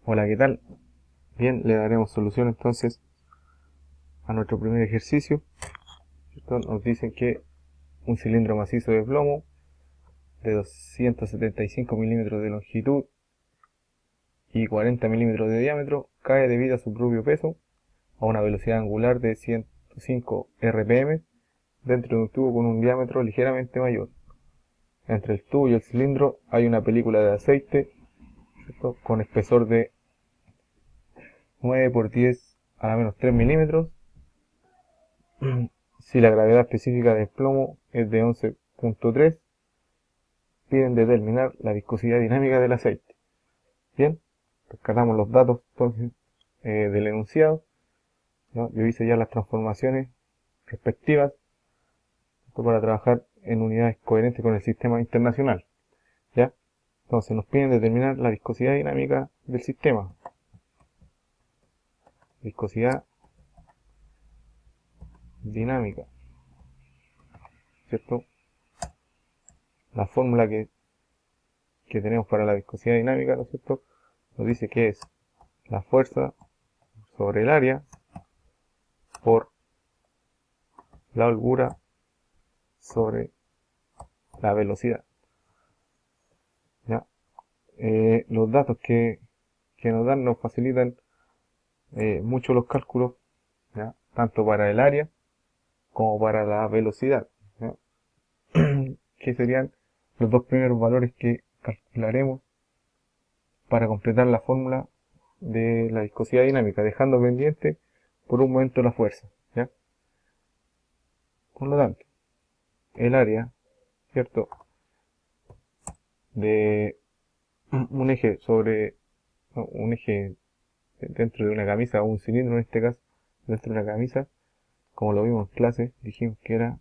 Hola, ¿qué tal? Bien, le daremos solución entonces a nuestro primer ejercicio. ¿Cierto? Nos dicen que un cilindro macizo de plomo de 275 milímetros de longitud y 40 milímetros de diámetro cae debido a su propio peso a una velocidad angular de 105 RPM dentro de un tubo con un diámetro ligeramente mayor. Entre el tubo y el cilindro hay una película de aceite, ¿cierto? Con espesor de 9 por 10 a la menos 3 milímetros. Si la gravedad específica del plomo es de 11.3, piden determinar la viscosidad dinámica del aceite. Bien, rescatamos los datos entonces del enunciado, ¿no? Yo hice ya las transformaciones respectivas, esto para trabajar en unidades coherentes con el sistema internacional. ¿Ya? Entonces nos piden determinar la viscosidad dinámica del sistema. Viscosidad dinámica, ¿cierto? La fórmula que tenemos para la viscosidad dinámica, ¿no es cierto? Nos dice que es la fuerza sobre el área por la holgura sobre la velocidad. ¿Ya? Los datos que nos dan nos facilitan mucho los cálculos, ¿ya? Tanto para el área como para la velocidad, ¿ya? Que serían los dos primeros valores que calcularemos para completar la fórmula de la viscosidad dinámica, dejando pendiente por un momento la fuerza. ¿Ya? Por lo tanto, el área, ¿cierto? De un eje sobre no, un eje dentro de una camisa o un cilindro en este caso, dentro de una camisa, como lo vimos en clase, dijimos que era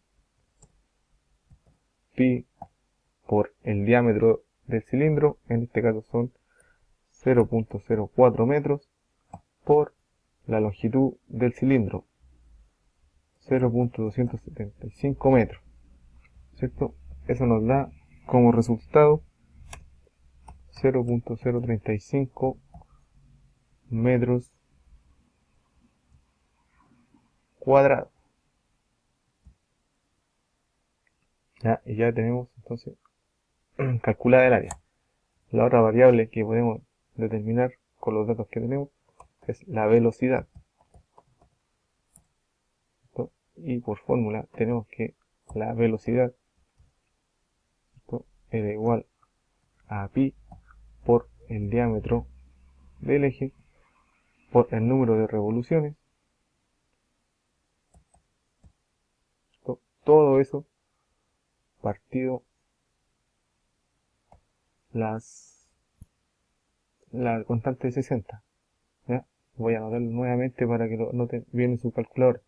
pi por el diámetro del cilindro, en este caso son 0.04 metros, por la longitud del cilindro, 0.275 metros, ¿cierto? Eso nos da como resultado 0.035 metros cuadrados. ¿Ya? Y ya tenemos entonces calculada el área. La otra variable que podemos determinar con los datos que tenemos es la velocidad. ¿Cierto? Y por fórmula tenemos que la velocidad, ¿cierto?, era igual a pi por el diámetro del eje por el número de revoluciones. ¿Cierto? Todo eso partido la constante de 60. ¿Ya? Voy a anotarlo nuevamente para que lo noten bien en su calculadora.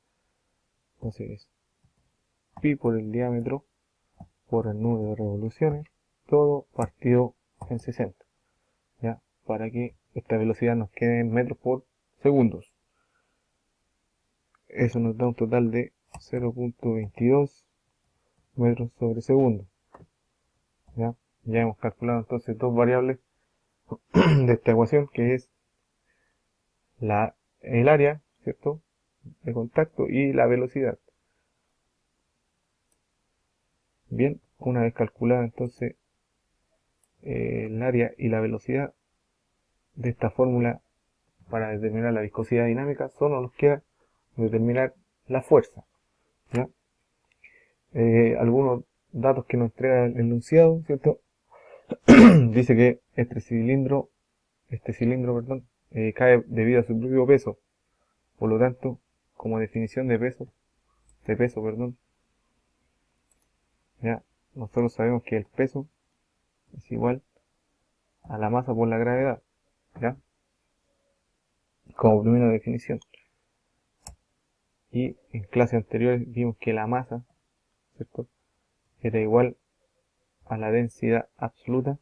Entonces es pi por el diámetro por el número de revoluciones, todo partido en 60. ¿Ya? Para que esta velocidad nos quede en metros por segundos. Eso nos da un total de 0.22 metros sobre segundo. ¿Ya? Ya hemos calculado entonces dos variables de esta ecuación, que es el área, ¿cierto?, de contacto y la velocidad. Bien, una vez calculada entonces el área y la velocidad de esta fórmula para determinar la viscosidad dinámica, solo nos queda determinar la fuerza. ¿Ya? Algunos datos que nos entrega el enunciado, ¿cierto? Dice que este cilindro, perdón, cae debido a su propio peso. Por lo tanto, como definición de peso, perdón, ya nosotros sabemos que el peso es igual a la masa por la gravedad, ¿ya? Como primera definición. Y en clases anteriores vimos que la masa, ¿cierto?, era igual a la densidad absoluta,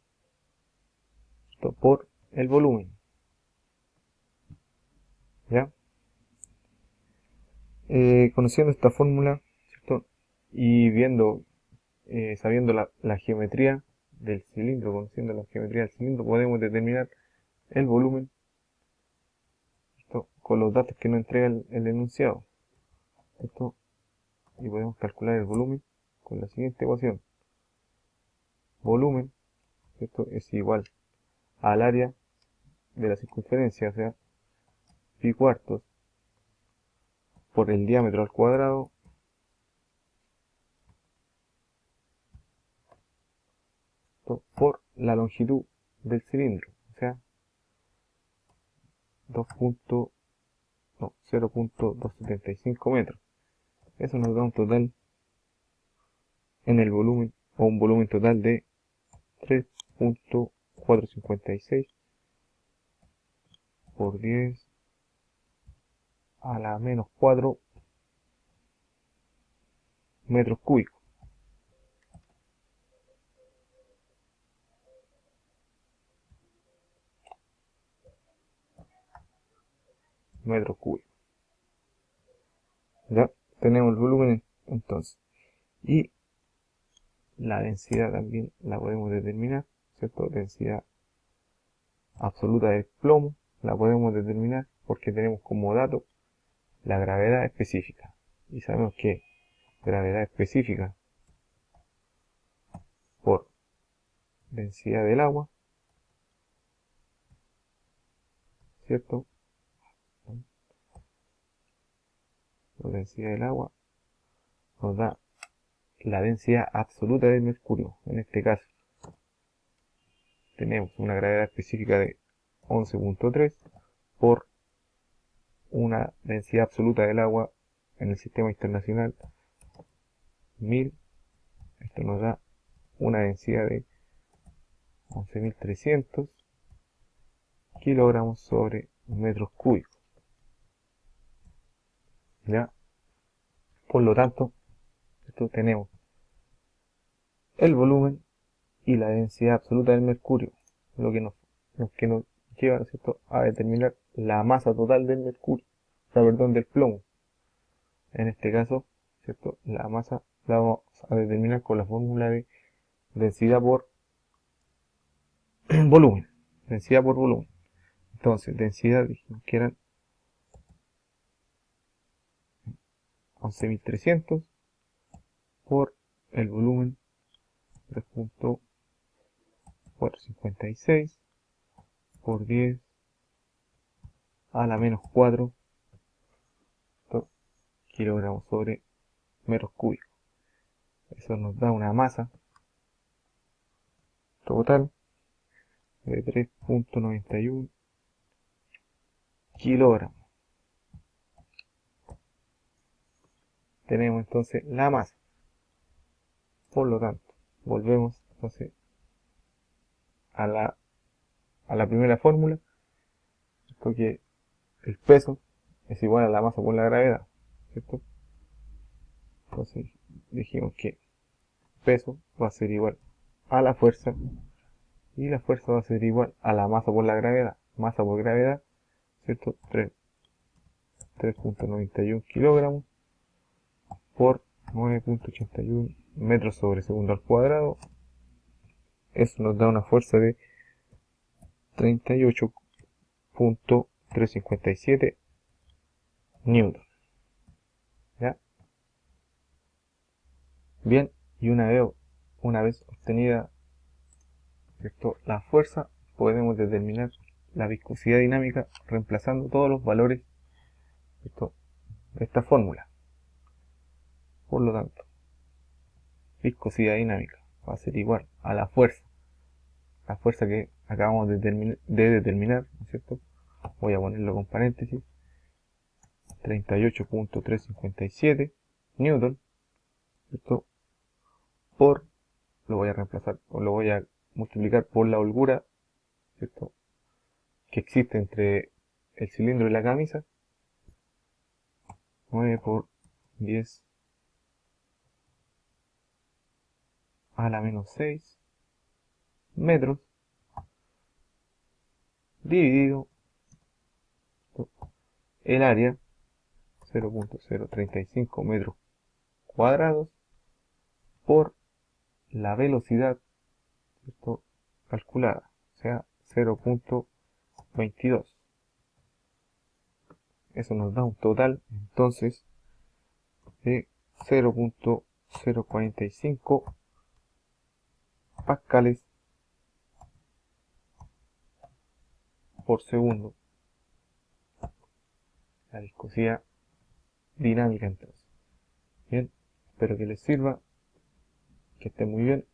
¿cierto?, por el volumen, ¿ya? Conociendo esta fórmula, ¿cierto?, y sabiendo la geometría del cilindro, conociendo la geometría del cilindro, podemos determinar el volumen con los datos que nos entrega el enunciado. Esto, y podemos calcular el volumen con la siguiente ecuación. Volumen, esto es igual al área de la circunferencia, o sea, pi cuartos por el diámetro al cuadrado por la longitud del cilindro, o sea, 0.275 metros. Eso nos da un total en el volumen, o un volumen total de 3.456 por 10 a la menos 4 metros cúbicos. Metros cúbicos. Ya tenemos el volumen entonces. Y la densidad también la podemos determinar, ¿cierto? Densidad absoluta del plomo la podemos determinar porque tenemos como dato la gravedad específica. Y sabemos que gravedad específica por densidad del agua, ¿cierto? La densidad del agua nos da la densidad absoluta del mercurio. En este caso tenemos una gravedad específica de 11.3 por una densidad absoluta del agua en el sistema internacional 1000. Esto nos da una densidad de 11.300 kilogramos sobre metros cúbicos. ¿Ya? Por lo tanto, esto tenemos el volumen y la densidad absoluta del mercurio, lo que nos lleva, ¿no es cierto?, a determinar la masa total del mercurio, o sea, perdón, del plomo. En este caso, ¿cierto?, la masa la vamos a determinar con la fórmula de densidad por volumen. Densidad por volumen. Entonces, densidad, dijimos que eran 11.300 por el volumen 3.456 por 10 a la menos 4 kilogramos sobre metros cúbicos. Eso nos da una masa total de 3.91 kilogramos. Tenemos entonces la masa. Por lo tanto, volvemos entonces a la primera fórmula, porque el peso es igual a la masa por la gravedad, ¿cierto? Entonces dijimos que peso va a ser igual a la fuerza y la fuerza va a ser igual a la masa por la gravedad. Masa por gravedad, ¿cierto? 3.91 kilogramos por 9.81 metros sobre segundo al cuadrado. Eso nos da una fuerza de 38.357 newton. ¿Ya? Bien, y una vez obtenida, ¿cierto?, la fuerza, podemos determinar la viscosidad dinámica reemplazando todos los valores, ¿cierto?, de esta fórmula. Por lo tanto, viscosidad dinámica va a ser igual a la fuerza que acabamos de determinar, ¿no es cierto? Voy a ponerlo con paréntesis, 38.357 newton, ¿cierto?, por, lo voy a reemplazar, o lo voy a multiplicar por la holgura, ¿cierto?, que existe entre el cilindro y la camisa, 9 por 10 a la menos 6 metros, dividido el área, 0.035 metros cuadrados, por la velocidad, ¿cierto?, calculada, o sea, 0.22. Eso nos da un total entonces de 0.045 pascales por segundo. La viscosidad dinámica entonces. Bien, espero que les sirva, que estén muy bien.